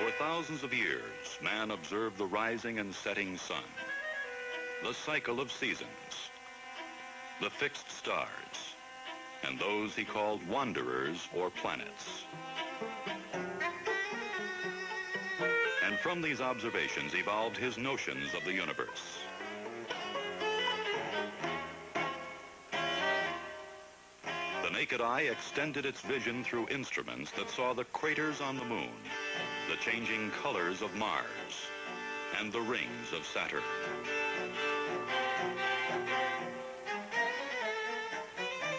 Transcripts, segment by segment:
For thousands of years, man observed the rising and setting sun, the cycle of seasons, the fixed stars, and those he called wanderers or planets. And from these observations evolved his notions of the universe. The naked eye extended its vision through instruments that saw the craters on the moon, the changing colors of Mars, and the rings of Saturn.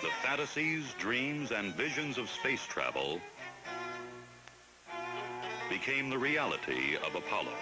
The fantasies, dreams, and visions of space travel became the reality of Apollo.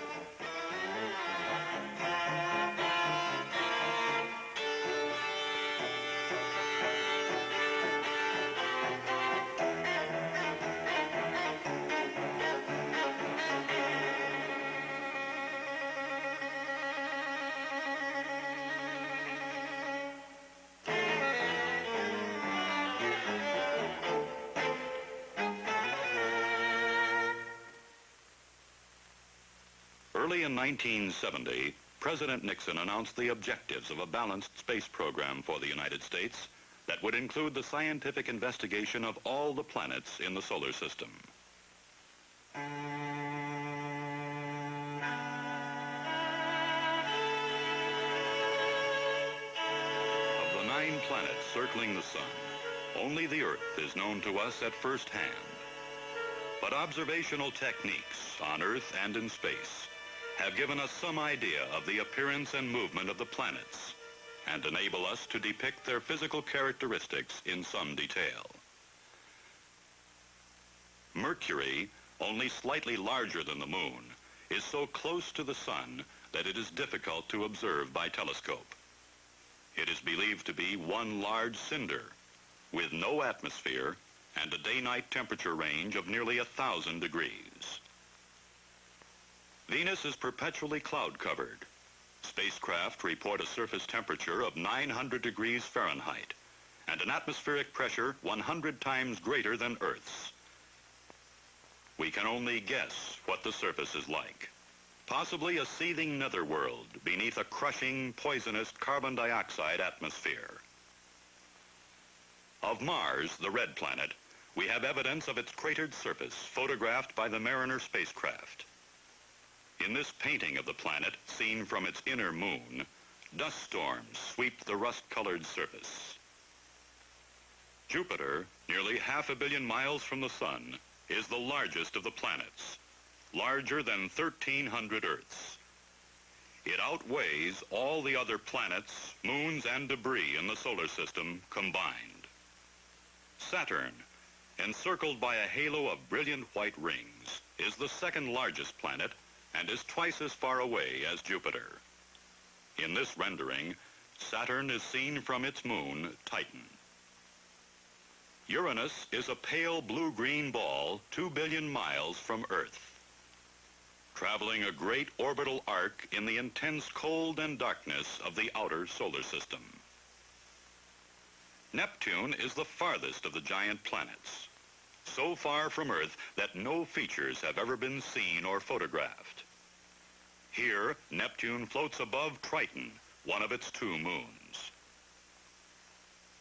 Early in 1970, President Nixon announced the objectives of a balanced space program for the United States that would include the scientific investigation of all the planets in the solar system. Of the 9 planets circling the sun, only the Earth is known to us at first hand. But observational techniques on Earth and in space have given us some idea of the appearance and movement of the planets and enable us to depict their physical characteristics in some detail. Mercury, only slightly larger than the moon, is so close to the sun that it is difficult to observe by telescope. It is believed to be one large cinder with no atmosphere and a day-night temperature range of nearly 1,000 degrees. Venus is perpetually cloud-covered. Spacecraft report a surface temperature of 900 degrees Fahrenheit and an atmospheric pressure 100 times greater than Earth's. We can only guess what the surface is like. Possibly a seething netherworld beneath a crushing, poisonous carbon dioxide atmosphere. Of Mars, the red planet, we have evidence of its cratered surface photographed by the Mariner spacecraft. In this painting of the planet, seen from its inner moon, dust storms sweep the rust-colored surface. Jupiter, nearly 500 million miles from the sun, is the largest of the planets, larger than 1,300 Earths. It outweighs all the other planets, moons, and debris in the solar system combined. Saturn, encircled by a halo of brilliant white rings, is the second largest planet and is twice as far away as Jupiter. In this rendering, Saturn is seen from its moon, Titan. Uranus is a pale blue-green ball 2 billion miles from Earth, traveling a great orbital arc in the intense cold and darkness of the outer solar system. Neptune is the farthest of the giant planets, so far from Earth that no features have ever been seen or photographed. Here, Neptune floats above Triton, one of its 2 moons.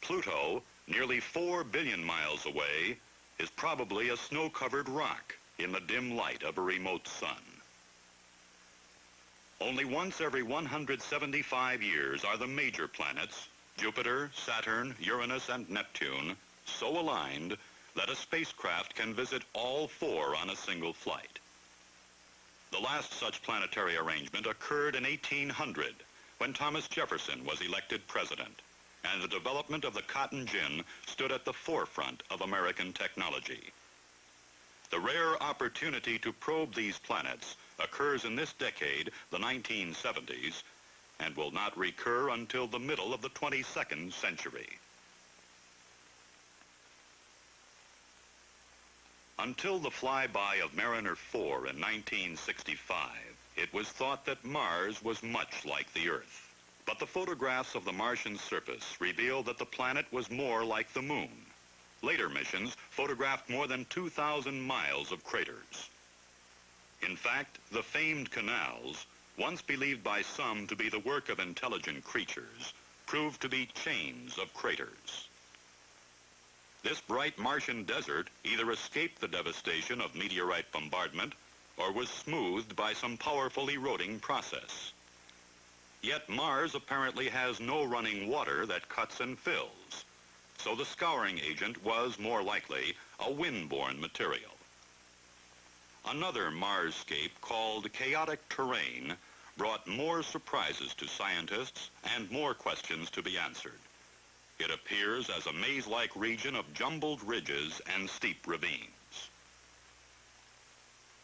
Pluto, nearly 4 billion miles away, is probably a snow-covered rock in the dim light of a remote sun. Only once every 175 years are the major planets, Jupiter, Saturn, Uranus, and Neptune, so aligned that a spacecraft can visit all 4 on a single flight. The last such planetary arrangement occurred in 1800, when Thomas Jefferson was elected president, and the development of the cotton gin stood at the forefront of American technology. The rare opportunity to probe these planets occurs in this decade, the 1970s, and will not recur until the middle of the 22nd century. Until the flyby of Mariner 4 in 1965, it was thought that Mars was much like the Earth. But the photographs of the Martian surface revealed that the planet was more like the moon. Later missions photographed more than 2,000 miles of craters. In fact, the famed canals, once believed by some to be the work of intelligent creatures, proved to be chains of craters. This bright Martian desert either escaped the devastation of meteorite bombardment or was smoothed by some powerful eroding process. Yet Mars apparently has no running water that cuts and fills, so the scouring agent was more likely a wind-borne material. Another Marsscape called chaotic terrain brought more surprises to scientists and more questions to be answered. It appears as a maze-like region of jumbled ridges and steep ravines.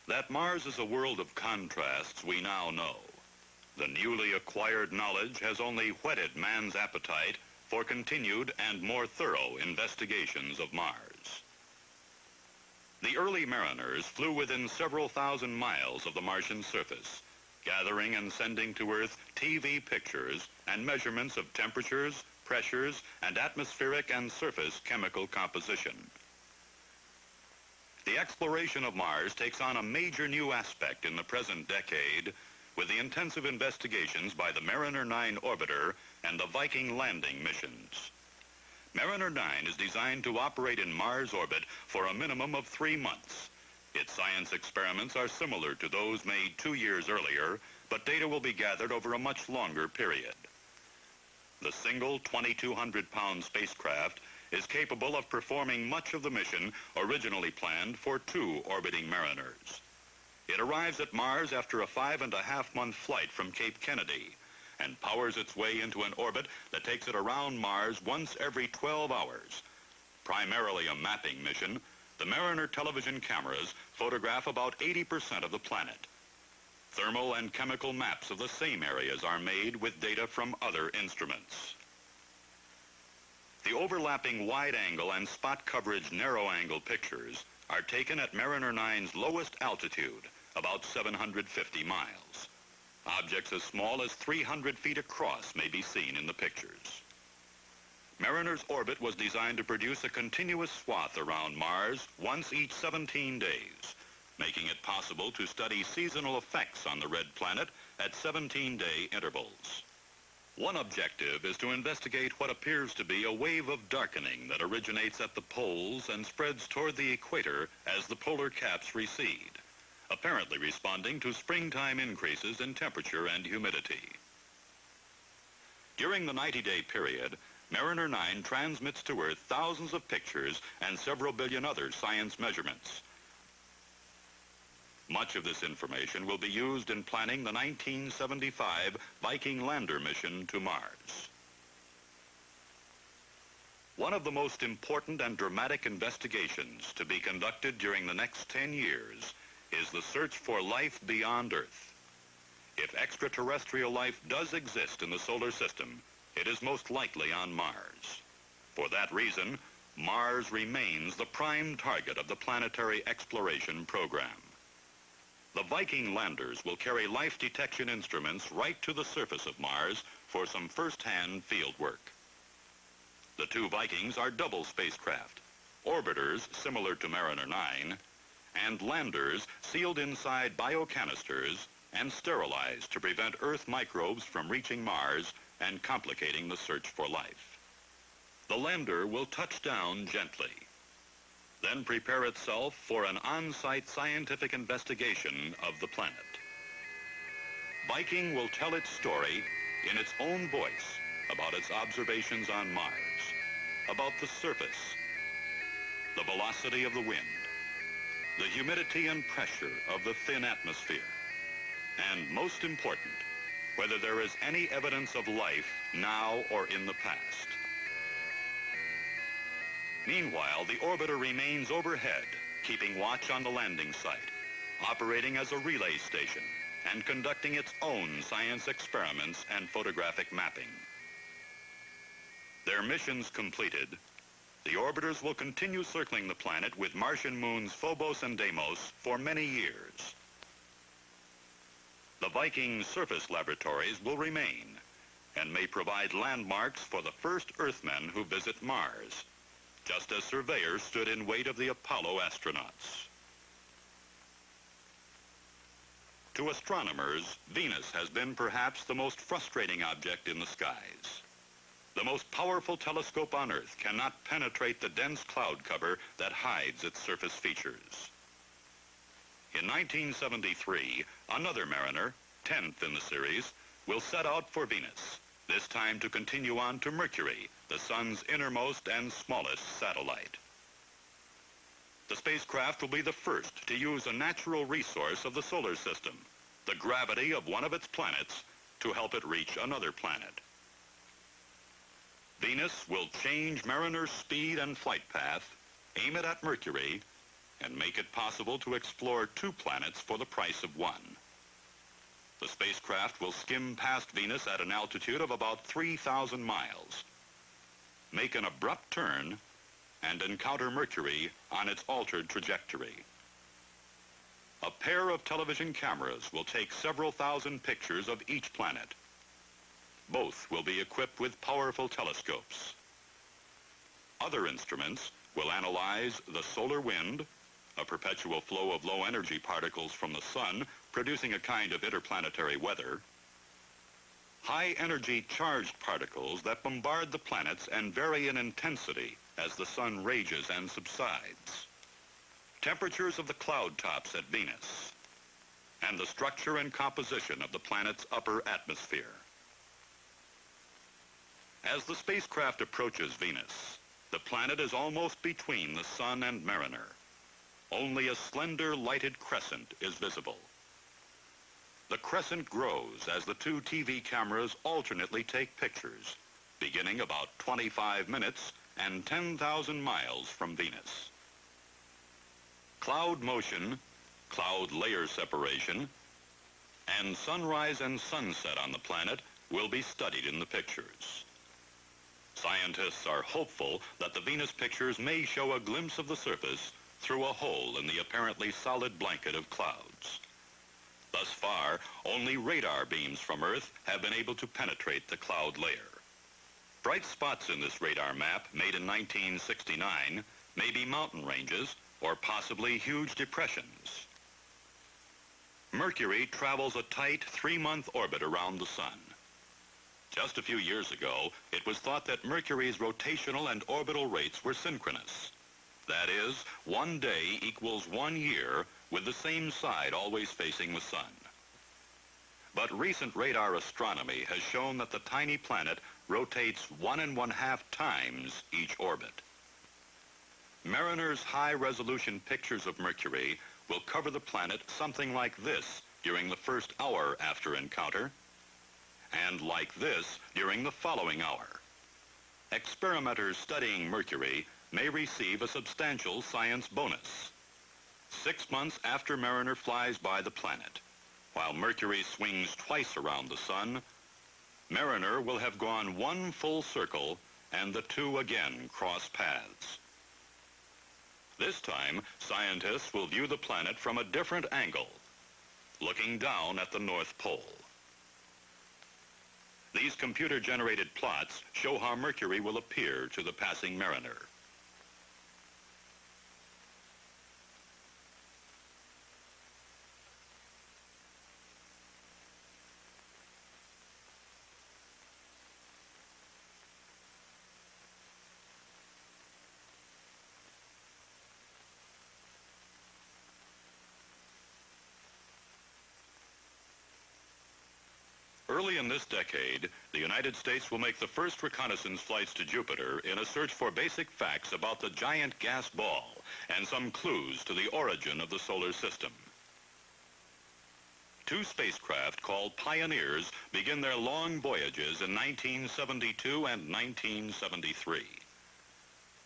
That Mars is a world of contrasts we now know. The newly acquired knowledge has only whetted man's appetite for continued and more thorough investigations of Mars. The early mariners flew within several thousand miles of the Martian surface, gathering and sending to Earth TV pictures and measurements of temperatures, pressures, and atmospheric and surface chemical composition. The exploration of Mars takes on a major new aspect in the present decade with the intensive investigations by the Mariner 9 orbiter and the Viking landing missions. Mariner 9 is designed to operate in Mars orbit for a minimum of 3 months. Its science experiments are similar to those made 2 years earlier, but data will be gathered over a much longer period. The single 2,200-pound spacecraft is capable of performing much of the mission originally planned for 2 orbiting mariners. It arrives at Mars after a 5.5-month flight from Cape Kennedy and powers its way into an orbit that takes it around Mars once every 12 hours. Primarily a mapping mission, the Mariner television cameras photograph about 80% of the planet. Thermal and chemical maps of the same areas are made with data from other instruments. The overlapping wide-angle and spot coverage narrow-angle pictures are taken at Mariner 9's lowest altitude, about 750 miles. Objects as small as 300 feet across may be seen in the pictures. Mariner's orbit was designed to produce a continuous swath around Mars once each 17 days, making it possible to study seasonal effects on the red planet at 17-day intervals. One objective is to investigate what appears to be a wave of darkening that originates at the poles and spreads toward the equator as the polar caps recede, apparently responding to springtime increases in temperature and humidity. During the 90-day period, Mariner 9 transmits to Earth thousands of pictures and several billion other science measurements. Much of this information will be used in planning the 1975 Viking lander mission to Mars. One of the most important and dramatic investigations to be conducted during the next 10 years is the search for life beyond Earth. If extraterrestrial life does exist in the solar system, it is most likely on Mars. For that reason, Mars remains the prime target of the planetary exploration program. The Viking landers will carry life detection instruments right to the surface of Mars for some first-hand field work. The 2 Vikings are double spacecraft, orbiters similar to Mariner 9, and landers sealed inside biocanisters and sterilized to prevent Earth microbes from reaching Mars and complicating the search for life. The lander will touch down gently, then prepare itself for an on-site scientific investigation of the planet. Viking will tell its story in its own voice about its observations on Mars, about the surface, the velocity of the wind, the humidity and pressure of the thin atmosphere, and most important, whether there is any evidence of life now or in the past. Meanwhile, the orbiter remains overhead, keeping watch on the landing site, operating as a relay station, and conducting its own science experiments and photographic mapping. Their missions completed, the orbiters will continue circling the planet with Martian moons Phobos and Deimos for many years. The Viking surface laboratories will remain and may provide landmarks for the first Earthmen who visit Mars, just as surveyors stood in wait of the Apollo astronauts. To astronomers, Venus has been perhaps the most frustrating object in the skies. The most powerful telescope on Earth cannot penetrate the dense cloud cover that hides its surface features. In 1973, another mariner, 10th in the series, will set out for Venus, this time to continue on to Mercury, the Sun's innermost and smallest satellite. The spacecraft will be the first to use a natural resource of the solar system, the gravity of one of its planets, to help it reach another planet. Venus will change Mariner's speed and flight path, aim it at Mercury, and make it possible to explore 2 planets for the price of 1. The spacecraft will skim past Venus at an altitude of about 3,000 miles, make an abrupt turn, and encounter Mercury on its altered trajectory. A pair of television cameras will take several thousand pictures of each planet. Both will be equipped with powerful telescopes. Other instruments will analyze the solar wind, a perpetual flow of low-energy particles from the sun producing a kind of interplanetary weather, high-energy charged particles that bombard the planets and vary in intensity as the sun rages and subsides, temperatures of the cloud tops at Venus, and the structure and composition of the planet's upper atmosphere. As the spacecraft approaches Venus, the planet is almost between the Sun and Mariner. Only a slender lighted crescent is visible. The crescent grows as the 2 TV cameras alternately take pictures, beginning about 25 minutes and 10,000 miles from Venus. Cloud motion, cloud layer separation, and sunrise and sunset on the planet will be studied in the pictures. Scientists are hopeful that the Venus pictures may show a glimpse of the surface through a hole in the apparently solid blanket of clouds. Thus far, only radar beams from Earth have been able to penetrate the cloud layer. Bright spots in this radar map, made in 1969, may be mountain ranges or possibly huge depressions. Mercury travels a tight 3-month orbit around the Sun. Just a few years ago, it was thought that Mercury's rotational and orbital rates were synchronous. That is, 1 day equals 1 year, with the same side always facing the Sun. But recent radar astronomy has shown that the tiny planet rotates 1.5 times each orbit. Mariner's high-resolution pictures of Mercury will cover the planet something like this during the first hour after encounter, and like this during the following hour. Experimenters studying Mercury may receive a substantial science bonus. 6 months after Mariner flies by the planet, while Mercury swings twice around the Sun, Mariner will have gone 1 full circle and the 2 again cross paths. This time, scientists will view the planet from a different angle, looking down at the North Pole. These computer-generated plots show how Mercury will appear to the passing mariner. Early in this decade, the United States will make the first reconnaissance flights to Jupiter in a search for basic facts about the giant gas ball and some clues to the origin of the solar system. 2 spacecraft called Pioneers begin their long voyages in 1972 and 1973.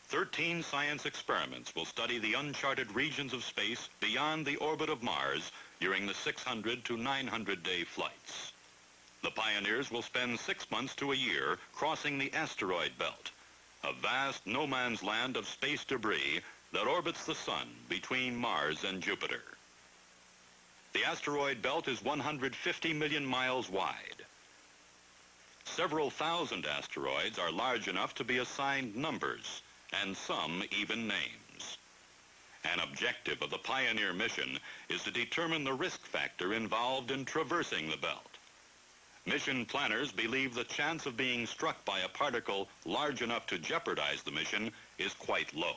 13 science experiments will study the uncharted regions of space beyond the orbit of Mars during the 600 to 900-day flights. The Pioneers will spend 6 months to a year crossing the asteroid belt, a vast no-man's land of space debris that orbits the Sun between Mars and Jupiter. The asteroid belt is 150 million miles wide. Several thousand asteroids are large enough to be assigned numbers, and some even names. An objective of the Pioneer mission is to determine the risk factor involved in traversing the belt. Mission planners believe the chance of being struck by a particle large enough to jeopardize the mission is quite low.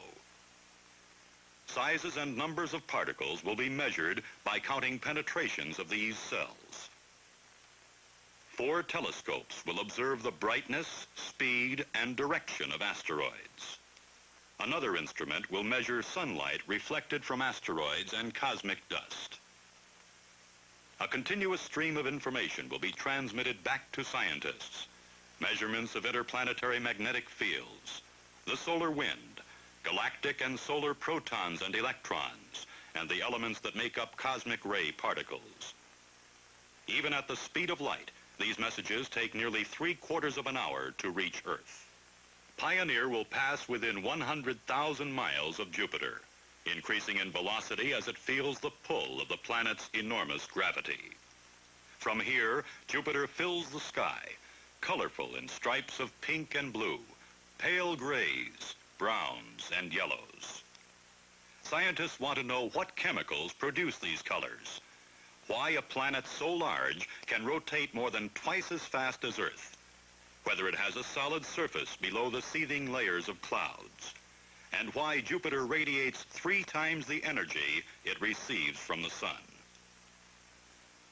Sizes and numbers of particles will be measured by counting penetrations of these cells. 4 telescopes will observe the brightness, speed, and direction of asteroids. Another instrument will measure sunlight reflected from asteroids and cosmic dust. A continuous stream of information will be transmitted back to scientists. Measurements of interplanetary magnetic fields, the solar wind, galactic and solar protons and electrons, and the elements that make up cosmic ray particles. Even at the speed of light, these messages take nearly 3/4 of an hour to reach Earth. Pioneer will pass within 100,000 miles of Jupiter, increasing in velocity as it feels the pull of the planet's enormous gravity. From here, Jupiter fills the sky, colorful in stripes of pink and blue, pale grays, browns, and yellows. Scientists want to know what chemicals produce these colors, why a planet so large can rotate more than twice as fast as Earth, whether it has a solid surface below the seething layers of clouds, and why Jupiter radiates 3 times the energy it receives from the sun.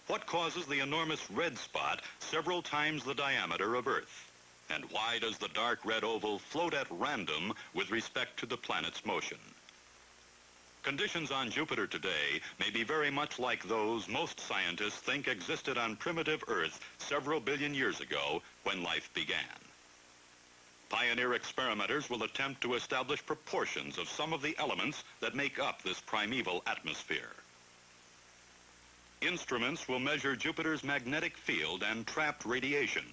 What causes the enormous red spot several times the diameter of Earth? And why does the dark red oval float at random with respect to the planet's motion? Conditions on Jupiter today may be very much like those most scientists think existed on primitive Earth several billion years ago when life began. Pioneer experimenters will attempt to establish proportions of some of the elements that make up this primeval atmosphere. Instruments will measure Jupiter's magnetic field and trapped radiation,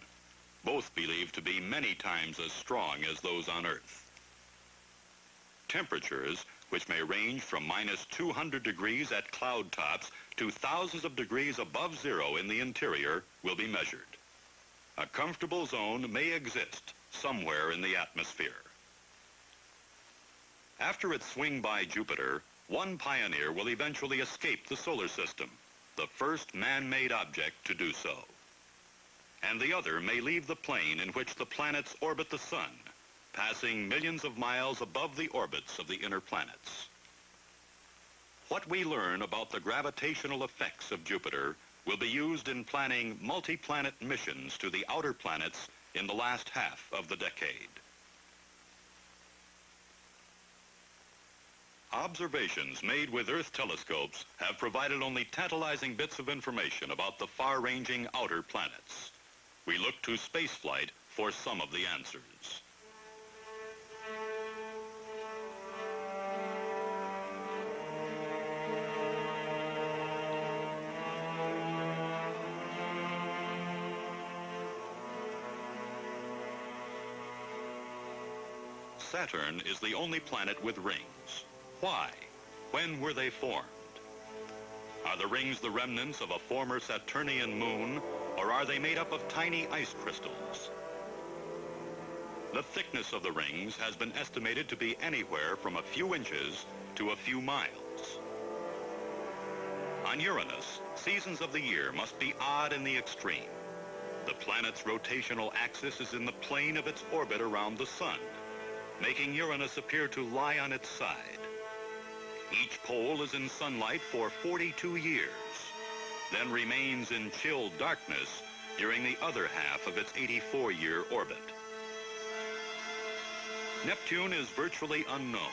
both believed to be many times as strong as those on Earth. Temperatures, which may range from -200 degrees at cloud tops to thousands of degrees above zero in the interior, will be measured. A comfortable zone may exist somewhere in the atmosphere. After its swing by Jupiter, one Pioneer will eventually escape the solar system, the first man-made object to do so. And the other may leave the plane in which the planets orbit the sun, passing millions of miles above the orbits of the inner planets. What we learn about the gravitational effects of Jupiter will be used in planning multi-planet missions to the outer planets in the last half of the decade. Observations made with Earth telescopes have provided only tantalizing bits of information about the far-ranging outer planets. We look to spaceflight for some of the answers. Saturn is the only planet with rings. Why? When were they formed? Are the rings the remnants of a former Saturnian moon, or are they made up of tiny ice crystals? The thickness of the rings has been estimated to be anywhere from a few inches to a few miles. On Uranus, seasons of the year must be odd in the extreme. The planet's rotational axis is in the plane of its orbit around the sun, making Uranus appear to lie on its side. Each pole is in sunlight for 42 years, then remains in chill darkness during the other half of its 84-year orbit. Neptune is virtually unknown.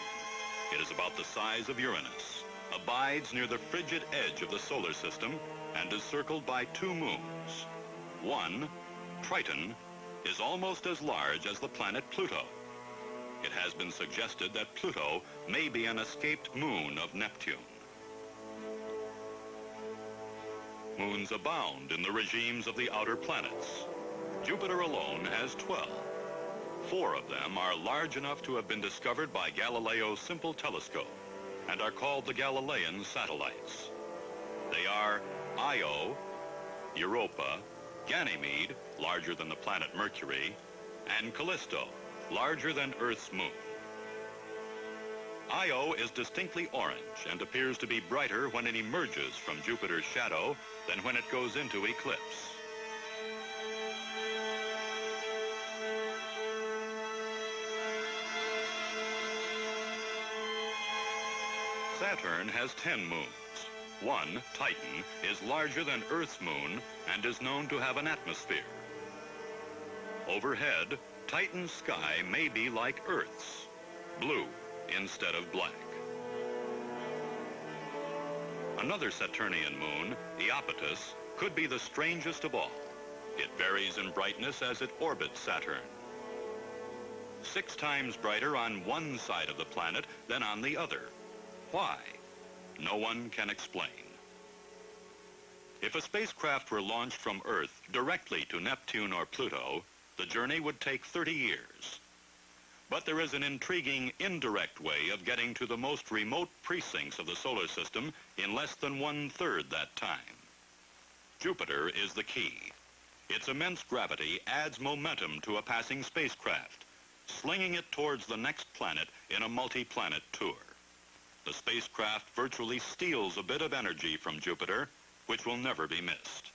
It is about the size of Uranus, abides near the frigid edge of the solar system, and is circled by 2 moons. One, Triton, is almost as large as the planet Pluto. It has been suggested that Pluto may be an escaped moon of Neptune. Moons abound in the regimes of the outer planets. Jupiter alone has 12. 4 of them are large enough to have been discovered by Galileo's simple telescope and are called the Galilean satellites. They are Io, Europa, Ganymede, larger than the planet Mercury, and Callisto, larger than Earth's moon. Io is distinctly orange and appears to be brighter when it emerges from Jupiter's shadow than when it goes into eclipse. Saturn has 10 moons. One, Titan, is larger than Earth's moon and is known to have an atmosphere. Overhead, Titan's sky may be like Earth's, blue instead of black. Another Saturnian moon, Aeronautics, could be the strangest of all. It varies in brightness as it orbits Saturn. 6 times brighter on one side of the planet than on the other. Why? No one can explain. If a spacecraft were launched from Earth directly to Neptune or Pluto, the journey would take 30 years. But there is an intriguing indirect way of getting to the most remote precincts of the solar system in less than 1/3 that time. Jupiter is the key. Its immense gravity adds momentum to a passing spacecraft, slinging it towards the next planet in a multi-planet tour. The spacecraft virtually steals a bit of energy from Jupiter, which will never be missed.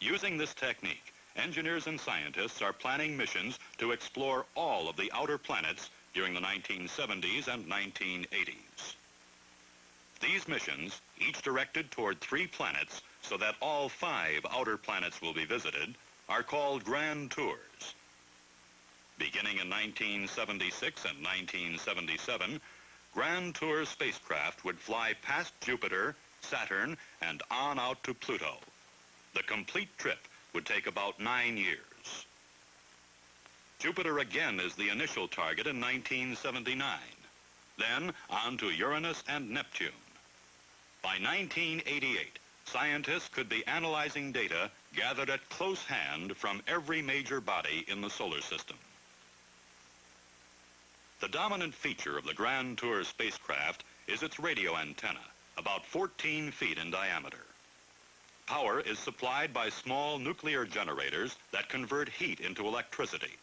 Using this technique, engineers and scientists are planning missions to explore all of the outer planets during the 1970s and 1980s. These missions, each directed toward 3 planets so that all 5 outer planets will be visited, are called Grand Tours. Beginning in 1976 and 1977, Grand Tour spacecraft would fly past Jupiter, Saturn, and on out to Pluto. The complete trip would take about 9 years. Jupiter again is the initial target in 1979. Then on to Uranus and Neptune. By 1988, scientists could be analyzing data gathered at close hand from every major body in the solar system. The dominant feature of the Grand Tour spacecraft is its radio antenna, about 14 feet in diameter. Power is supplied by small nuclear generators that convert heat into electricity.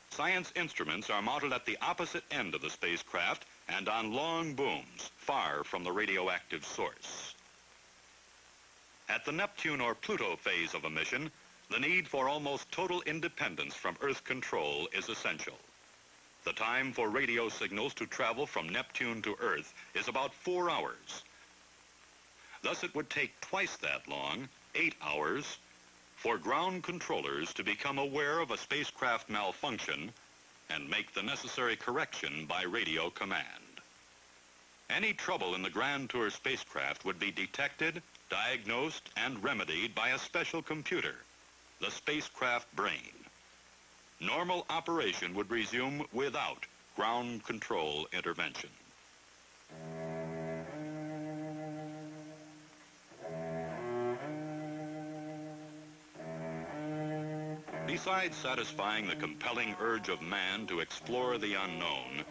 Science instruments are mounted at the opposite end of the spacecraft and on long booms far from the radioactive source. At the Neptune or Pluto phase of a mission, the need for almost total independence from Earth control is essential. The time for radio signals to travel from Neptune to Earth is about 4 hours. Thus, it would take twice that long, 8 hours, for ground controllers to become aware of a spacecraft malfunction and make the necessary correction by radio command. Any trouble in the Grand Tour spacecraft would be detected, diagnosed, and remedied by a special computer, the spacecraft brain. Normal operation would resume without ground control intervention. Besides satisfying the compelling urge of man to explore the unknown,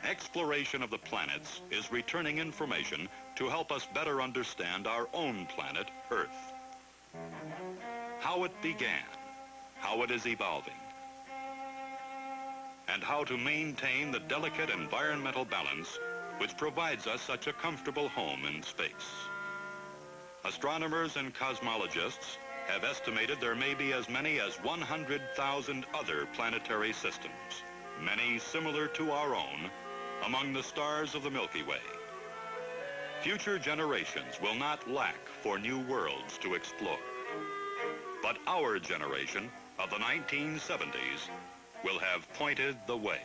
exploration of the planets is returning information to help us better understand our own planet, Earth. How it began, how it is evolving, and how to maintain the delicate environmental balance which provides us such a comfortable home in space. Astronomers and cosmologists have estimated there may be as many as 100,000 other planetary systems, many similar to our own, among the stars of the Milky Way. Future generations will not lack for new worlds to explore. But our generation of the 1970s will have pointed the way.